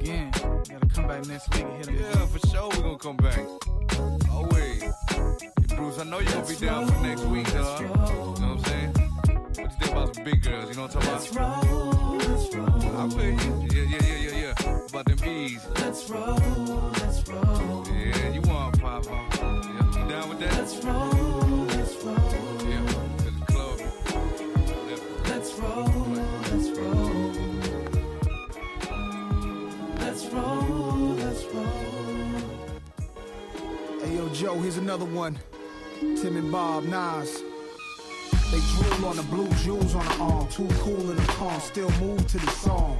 again. Gotta come back next week and hit him Yeah, again. for sure we gonna come back. Oh, wait. Hey, Bruce, I know you gonna be down for next week, dog. You know what I'm saying? What you think about some big girls? You know what I'm talking about? Let's roll. I'm with you. Yeah. About them E's. Let's roll. Yeah, you want pop, huh? Yeah, you down with that? Let's roll. Yeah, to the club. Yeah. Let's roll. Hey yo, Joe, here's another one. Tim and Bob, Nas. They drool on the blue jewels on the arm. Too cool in the palm, still move to the song.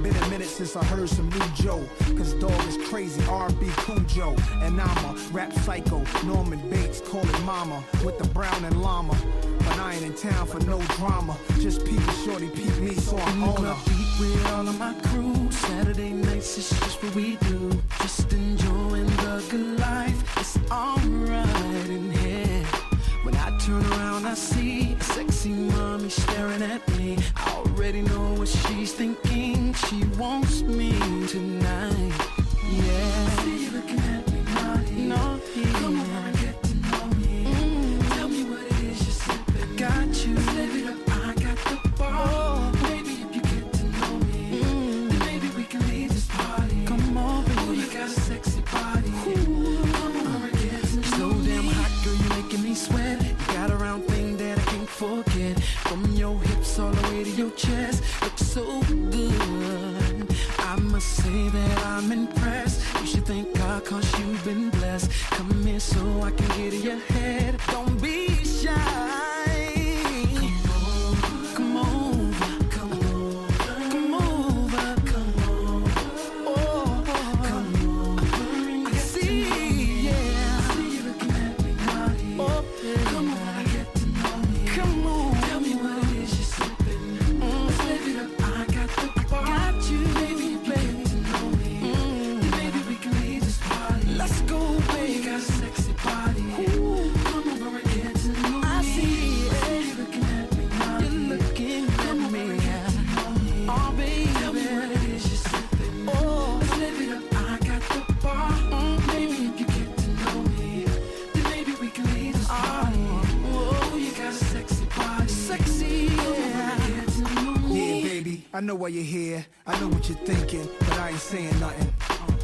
Been a minute since I heard some new Joe. Cause dog is crazy, R&B Cujo. And I'm a rap psycho, Norman Bates, call it mama. With the brown and llama. But I ain't in town for no drama. Just peep a shorty, peep me, so I'm on her. Beat with all of my crew. Saturday nights is just what we do. Just enjoying the good life. It's alright in here. When I turn around, I see a sexy mommy staring at me. I already know what she's thinking. She wants me tonight. Yeah. I see you looking at me naughty. Come over and get to know me. Tell me what it is you're sipping. Got you. Let's live it up. I got the ball. Maybe if you get to know me, then maybe we can leave this party. Come on, baby. Ooh, you got a sexy body. Come over and get to know me. So damn hot, girl, you making me sweat. You got a round thing that I can't forget. From your hips all the way to your chest, looks so good. I must say that I'm impressed. You should thank God 'cause you've been blessed. Come here so I can get in your head. Don't be shy. Come over. I see, yeah. I see you looking at me naughty. Come on, I get to know me. Come on. Tell me what it is you're sipping. Let's live it up. I got the bar. Got you, baby, if you get to know me. Then maybe we can leave this party. Let's go, baby. You got a sexy body. Come over and get to know me. I see it. You're looking at me naughty. You're looking at me. Oh, baby. Tell me what it is you're sipping. Let's live it up. I got the bar. Maybe if you get to know me, then maybe we can leave this party. Oh, you got a sexy body. Sexy, yeah. Get to know me. Yeah, baby, I know why you're here. I know what you're thinking, but I ain't saying nothing.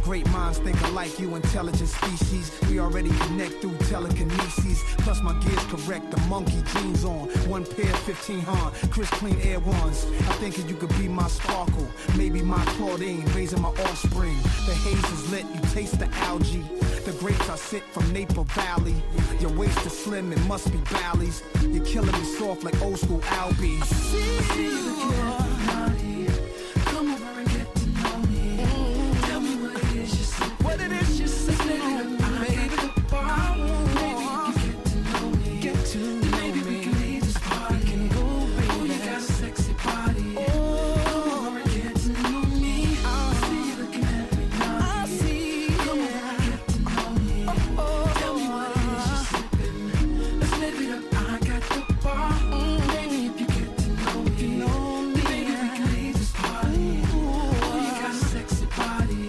Great minds think alike, you intelligent species. We already connect through telekinesis. Plus my gear's correct, the monkey jeans on. One pair, 15 Han, crisp clean air ones. I'm thinking you could be my sparkle, maybe my Claudine, raising my offspring. The haze is lit, you taste the algae. The grapes I sit from Napa Valley. Your waist is slim, it must be Bally's. You're killing me soft like old school Albies. See you looking at me naughty. Come over and get to know me. Tell me what it is you're sipping. What it is you're sipping. Maybe the bar. Maybe if you get to know me. Then maybe we can leave this party. Can go, baby. Oh, you got a sexy body. Come over and get to know me. See you looking at me naughty. Come over and get to know me. Tell me what it is you're sipping. Let's live it up. I got the bar. Maybe if you get to know me, then maybe we can leave this party. Oh, you got a sexy body.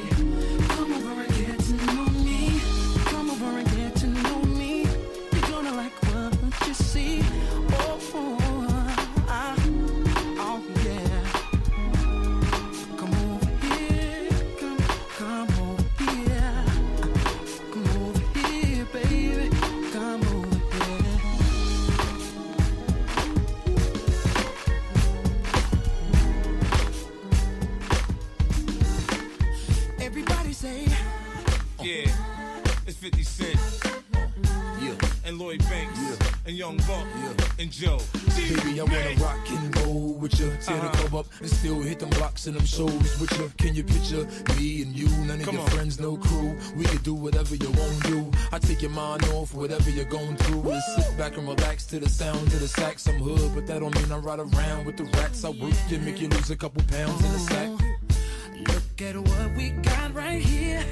Come over and get to know me. Come over and get to know me. You're gonna like what you see. Oh yeah. Come over here. Come over here. Come over here, baby. Come over here. Everybody say, Yeah, it's 50 Cent. Yeah. And Lloyd Banks. And Young Buck. And Joe. Baby, I wanna rock and roll with you. Tear the club up and still hit them blocks and them shows with you. Can you picture me and you? None of Come your on. friends, no crew. We could do whatever you won't do. I take your mind off whatever you're going through. And sit back and relax to the sound of the sax. I'm hood, but that don't mean I ride around with the rats. I work you, make you lose a couple pounds in the sack. look at what we got right here.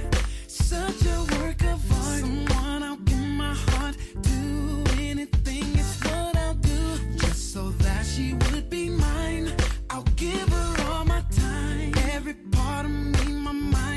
Such a work of art. Someone I'll give my heart to. Anything is what I'll do, just so that she would be mine. I'll give her all my time. Every part of me, my mind.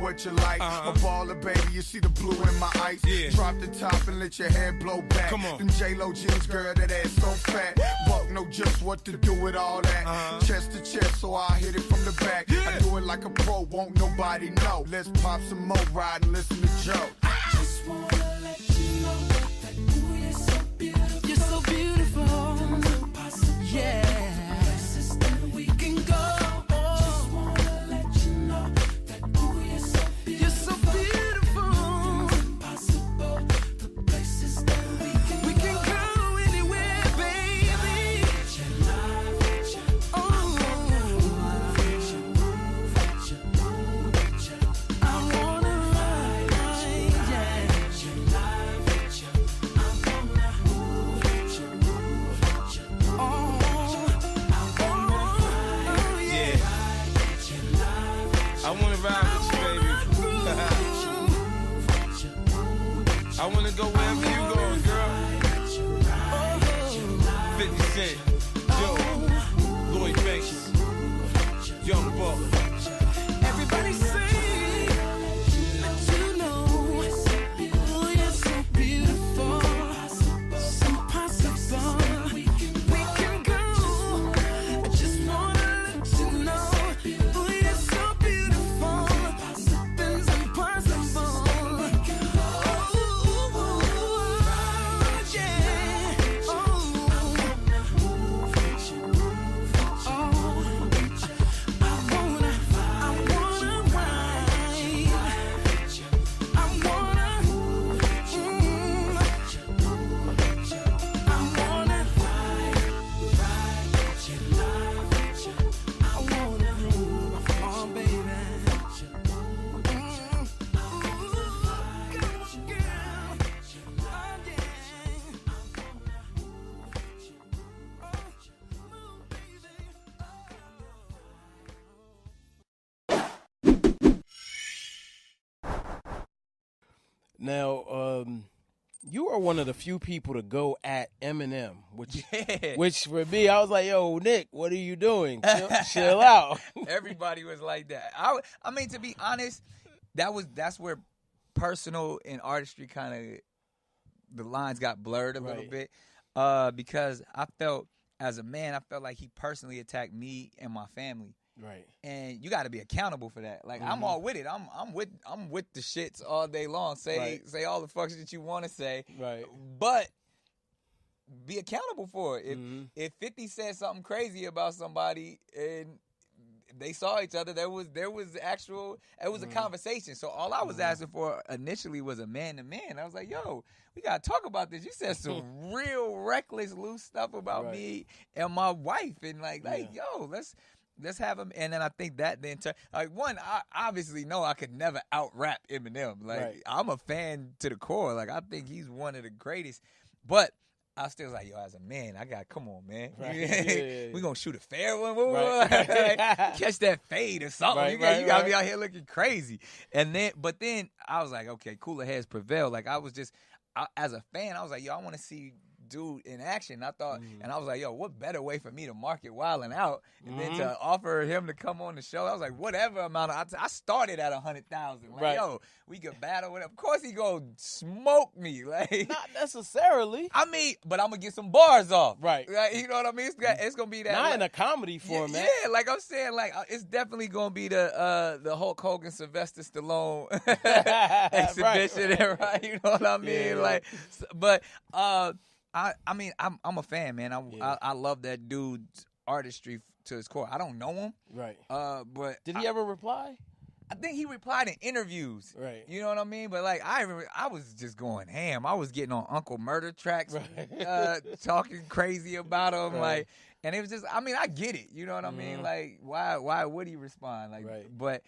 what you like. A baller, baby, you see the blue in my ice. Drop the top and let your hair blow back. Come on. Them J-Lo jeans, girl, that ass so fat. Buck know just what to do with all that. Chest to chest, so I hit it from the back. I do it like a pro, won't nobody know. Let's pop some more, ride and listen to Joe. Just wanna let you know that ooh, you're so beautiful. You're so beautiful. Yeah. Places that we can go. Just wanna let you know that ooh, you're so beautiful. You're so beautiful. It's impossible. The places that we can go anywhere, baby. I wanna ride, yeah. I wanna ride with you, baby. I wanna go wherever you going, girl. 50 Cent, Joe, Lloyd Banks, Young Buck. Everybody say that you know, oh, you're so beautiful, it's impossible. We can go. I just wanna let you know, oh, you're so beautiful, nothing's impossible. Oh, yeah. Now, you are one of the few people to go at Eminem, which for me, I was like, yo, Nick, what are you doing? Chill out. Everybody was like that. I mean, to be honest, that's where personal and artistry kind of the lines got blurred a little bit, because I felt as a man, I felt like he personally attacked me and my family. Right. And you got to be accountable for that. Like I'm all with it. I'm with the shits all day long. Say all the fucks that you want to say. Right. But be accountable for it. If 50 said something crazy about somebody and they saw each other, there was a conversation. So all I was asking for initially was a man to man. I was like, yo, we gotta talk about this. You said some real reckless, loose stuff about me and my wife, and like yo, let's have him. And then I think that then I obviously know I could never out rap Eminem. Like I'm a fan to the core. Like I think he's one of the greatest. But I still was like, yo, as a man, come on, man. We gonna shoot a fair one. Catch that fade or something. You gotta be out here looking crazy. But then I was like, okay, cooler heads prevail. Like as a fan, I was like, yo, I want to see dude in action. I thought, and I was like, yo, what better way for me to market Wildin' Out and then to offer him to come on the show? I was like, whatever amount I started at 100,000. Like, yo, we could battle with him. Of course he gonna smoke me. Like, not necessarily. I mean, but I'm gonna get some bars off. Right. Like, you know what I mean? It's gonna be that. Not in a comedy format. Yeah, like I'm saying, like it's definitely gonna be the Hulk Hogan, Sylvester Stallone exhibition, right? You know what I mean? Yeah. Like, but I mean, I'm a fan, man. I love that dude's artistry to his core. I don't know him, right? But did he ever reply? I think he replied in interviews, right? You know what I mean? But like, I was just going ham. I was getting on Uncle Murder tracks, talking crazy about him, like, and it was just. I mean, I get it. You know what I mean? Like, why would he respond? Like, but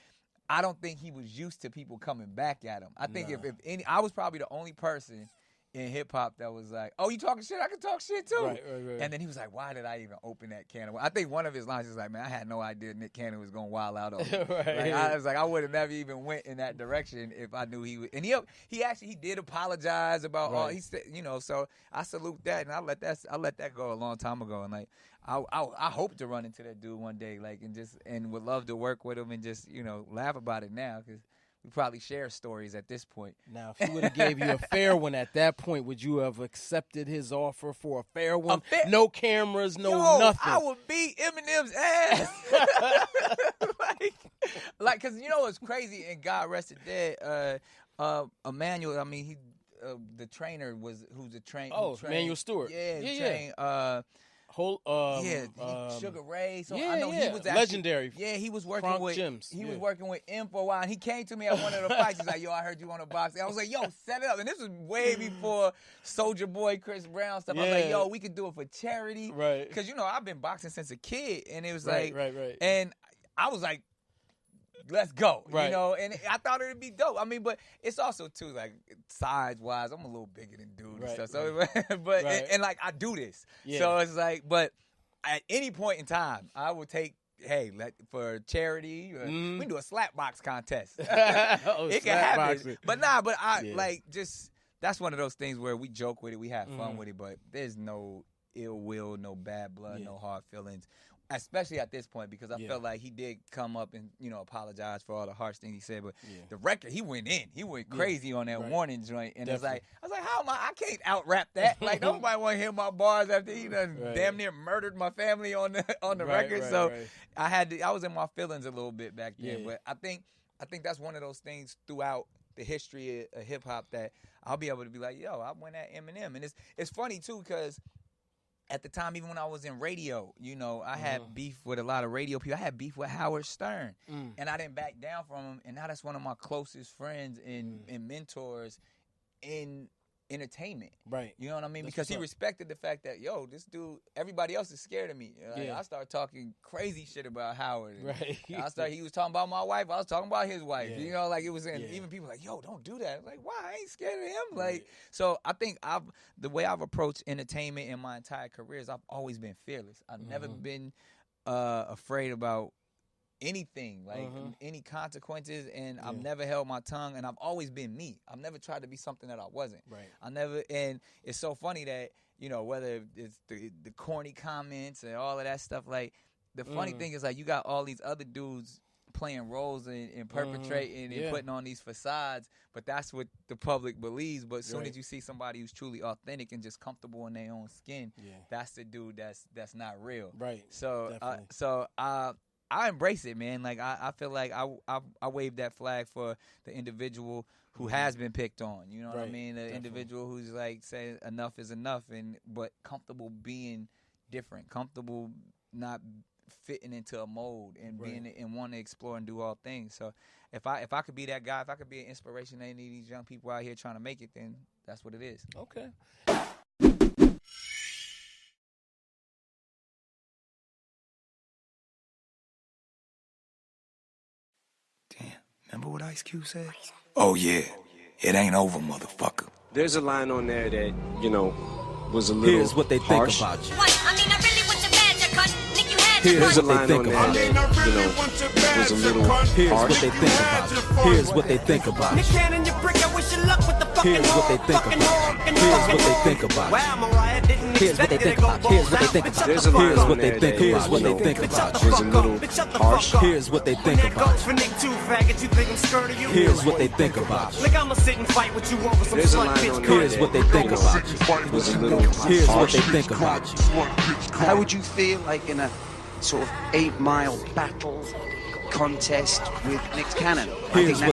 I don't think he was used to people coming back at him. I think if any, I was probably the only person in hip hop that was like, oh, you talking shit? I can talk shit too. Right. And then he was like, why did I even open that can of worms? I think one of his lines is like, man, I had no idea Nick Cannon was gonna wild out on me. Like, I was like, I would have never even went in that direction if I knew he would. And he did apologize about all he said, you know. So I salute that, and I let that go a long time ago. And like, I hope to run into that dude one day, like, and would love to work with him and just, you know, laugh about it now, because we probably share stories at this point. Now, if he would have gave you a fair one at that point, would you have accepted his offer for a fair one? No cameras, no nothing. I would beat Eminem's ass. like, cause you know what's crazy, and God rest it dead. Emmanuel, I mean, he, the trainer who's the train. Emmanuel Stewart. Yeah. Sugar Ray. So I know he was actually, legendary. Yeah, he was working Frank with Jims. He was working with M for a while, and he came to me at one of the fights. He's like, "Yo, I heard you on a boxing." I was like, "Yo, set it up." And this was way before Soulja Boy, Chris Brown stuff. I was like, "Yo, we could do it for charity." Right. Because you know I've been boxing since a kid, and it was right. And I was like, let's go, right. you know, and I thought it'd be dope. I mean, but it's also too like size-wise, I'm a little bigger than dude and stuff. So, but and like I do this, so it's like, but at any point in time, I would take. Hey, for charity, we can do a slap box contest. It can happen, boxing. But I like just that's one of those things where we joke with it, we have fun with it, but there's no ill will, no bad blood, no hard feelings. Especially at this point, because I felt like he did come up and, you know, apologize for all the harsh things he said. But the record, he went in. He went crazy on that warning joint. And it's like, I was like, how am I can't out-rap that. Like, nobody want to hear my bars after he done damn near murdered my family on the record. So I was in my feelings a little bit back then. But I think that's one of those things throughout the history of hip-hop that I'll be able to be like, yo, I went at Eminem. And it's funny, too, because at the time, even when I was in radio, you know, I had beef with a lot of radio people. I had beef with Howard Stern, and I didn't back down from him. And now that's one of my closest friends and mentors in entertainment. Right. You know what I mean? Because he respected the fact that, yo, this dude, everybody else is scared of me. Like, I started talking crazy shit about Howard. Right. He was talking about my wife. I was talking about his wife. You know, like it was even people like, yo, don't do that. I'm like, why? I ain't scared of him. Like, so I think the way I've approached entertainment in my entire career is I've always been fearless. I've never been afraid about anything, like any consequences, and I've never held my tongue, and I've always been me. I've never tried to be something that I wasn't. Right. And it's so funny that, you know, whether it's the corny comments and all of that stuff, like the funny thing is like you got all these other dudes playing roles and perpetrating and putting on these facades, but that's what the public believes. But as soon as you see somebody who's truly authentic and just comfortable in their own skin, that's the dude that's not real. Right. So I embrace it, man. Like I feel like I wave that flag for the individual who has been picked on. You know what I mean? The individual who's like saying enough is enough, but comfortable being different, comfortable not fitting into a mold and being and wanting to explore and do all things. So if I could be that guy, if I could be an inspiration to any of these young people out here trying to make it, then that's what it is. Okay. Remember what Ice Cube said? Oh, yeah. It ain't over, motherfucker. There's a line on there that, you know, was a little Here's what they harsh. think about you. Here's a line on there that, you know, was a little Here's harsh. what they think about you. Here's what they think about you. Here's what they think about you. Here's what they think about you. Here's what they think about you. Here's what they think about you. There's a line Here's on what they there think. that, Here's what you they know, think about you. was a little harsh. Here's what they think about you. Here's what they think about you. There's a line on there Here's what they think about you. was a little Here's what harsh. they think about you. How would you feel like in a sort of 8-mile battle contest with Nick Cannon? I think Here's that